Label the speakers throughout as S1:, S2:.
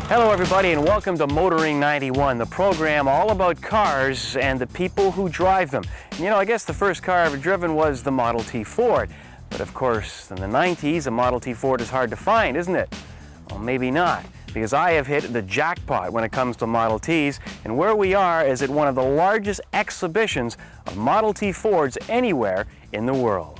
S1: Hello everybody and welcome to Motoring 91, the program all about cars and the people who drive them. And, you know, I guess the first car ever driven was the Model T Ford. But of course, in the 90s, a Model T Ford is hard to find, isn't it? Well, maybe not, because I have hit the jackpot when it comes to Model Ts, and where we are is at one of the largest exhibitions of Model T Fords anywhere in the world.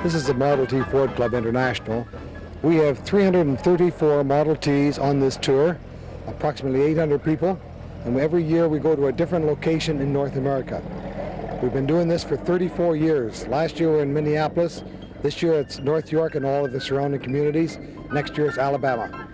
S2: This is the Model T Ford Club International. We have 334 Model Ts on this tour, approximately 800 people, and every year we go to a different location in North America. We've been doing this for 34 years. Last year we were in Minneapolis. This year it's North York and all of the surrounding communities. Next year it's Alabama.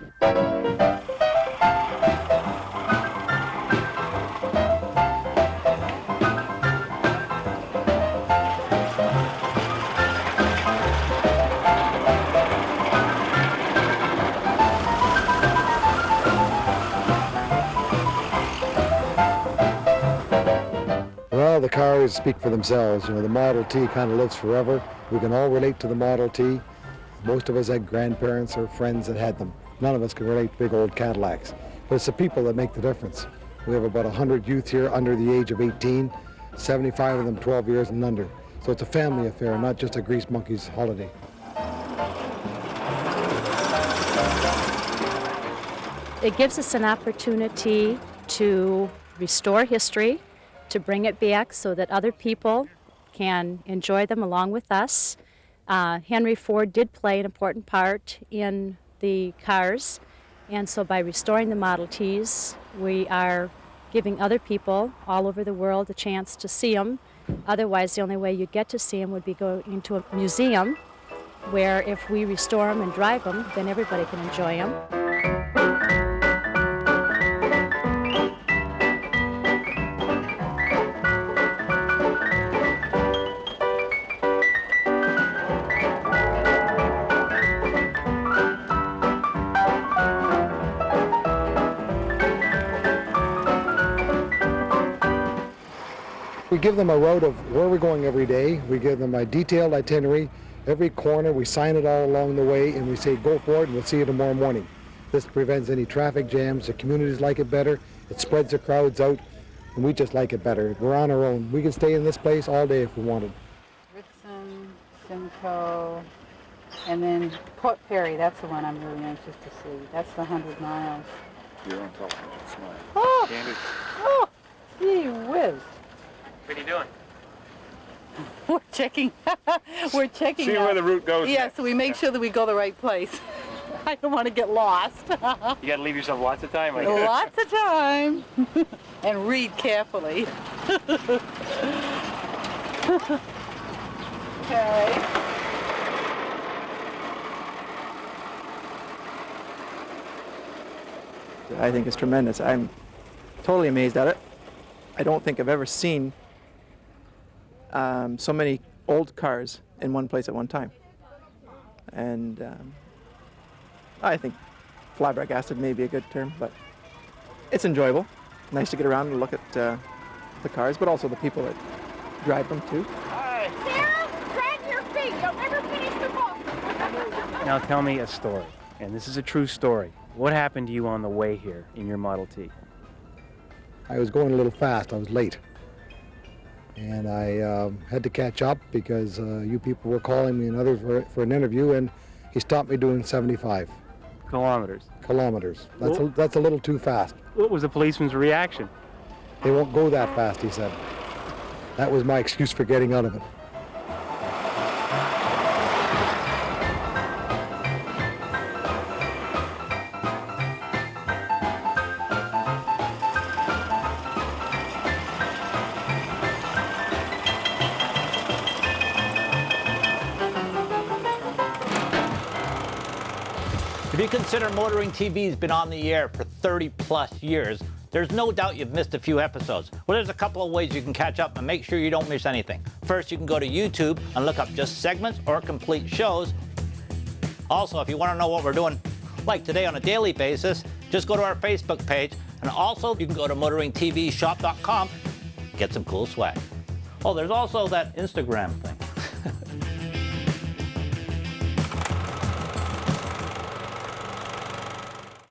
S2: Well, the cars speak for themselves. You know, the Model T kind of lives forever. We can all relate to the Model T. Most of us had grandparents or friends that had them. None of us can relate to big old Cadillacs. But it's the people that make the difference. We have about 100 youth here under the age of 18, 75 of them 12 years and under. So it's a family affair, not just a grease monkey's holiday.
S3: It gives us an opportunity to restore history, to bring it back so that other people can enjoy them along with us. Henry Ford did play an important part in the cars, and so by restoring the Model Ts, we are giving other people all over the world a chance to see them. Otherwise, the only way you'd get to see them would be going to a museum, where if we restore them and drive them, then everybody can enjoy them.
S2: We give them a route of where we're going every day. We give them a detailed itinerary. Every corner, we sign it all along the way, and we say, go forward, and we'll see you tomorrow morning. This prevents any traffic jams. The communities like it better. It spreads the crowds out, and we just like it better. We're on our own. We can stay in this place all day if we wanted.
S4: Ritson, Simcoe, and then Port Perry. That's the one I'm really anxious to see. That's the 100 miles.
S5: You're on top of it. Smile.
S4: Oh!
S5: Candy.
S4: Oh! Gee whiz.
S1: What are you doing?
S4: We're checking. We're checking.
S5: See where the route goes.
S4: Yeah, so we make sure that we go the right place. I don't want to get lost.
S1: You got to leave yourself lots of time.
S4: Lots of time. And read carefully. Okay.
S6: I think it's tremendous. I'm totally amazed at it. I don't think I've ever seen so many old cars in one place at one time. And I think flabbergasted may be a good term, but it's enjoyable. Nice to get around and look at the cars, but also the people that drive them too.
S7: Sarah, drag your feet. You'll never finish the book.
S1: Now tell me a story, and this is a true story. What happened to you on the way here in your Model T?
S2: I was going a little fast. I was late. And I had to catch up because you people were calling me and others for an interview, and he stopped me doing 75
S1: Kilometers.
S2: kilometers.
S1: Well-
S2: That's a little too fast.
S1: What was the policeman's reaction?
S2: They won't go that fast, he said. That was my excuse for getting out of it.
S8: If you consider Motoring TV has been on the air for 30 plus years, There's no doubt you've missed a few episodes. Well, there's a couple of ways you can catch up and make sure you don't miss anything. First, you can go to YouTube and look up just segments or complete shows. Also, if you want to know what we're doing, like today on a daily basis, just go to our Facebook page. And also, you can go to motoringtvshop.com, get some cool swag. Oh, there's also that Instagram thing.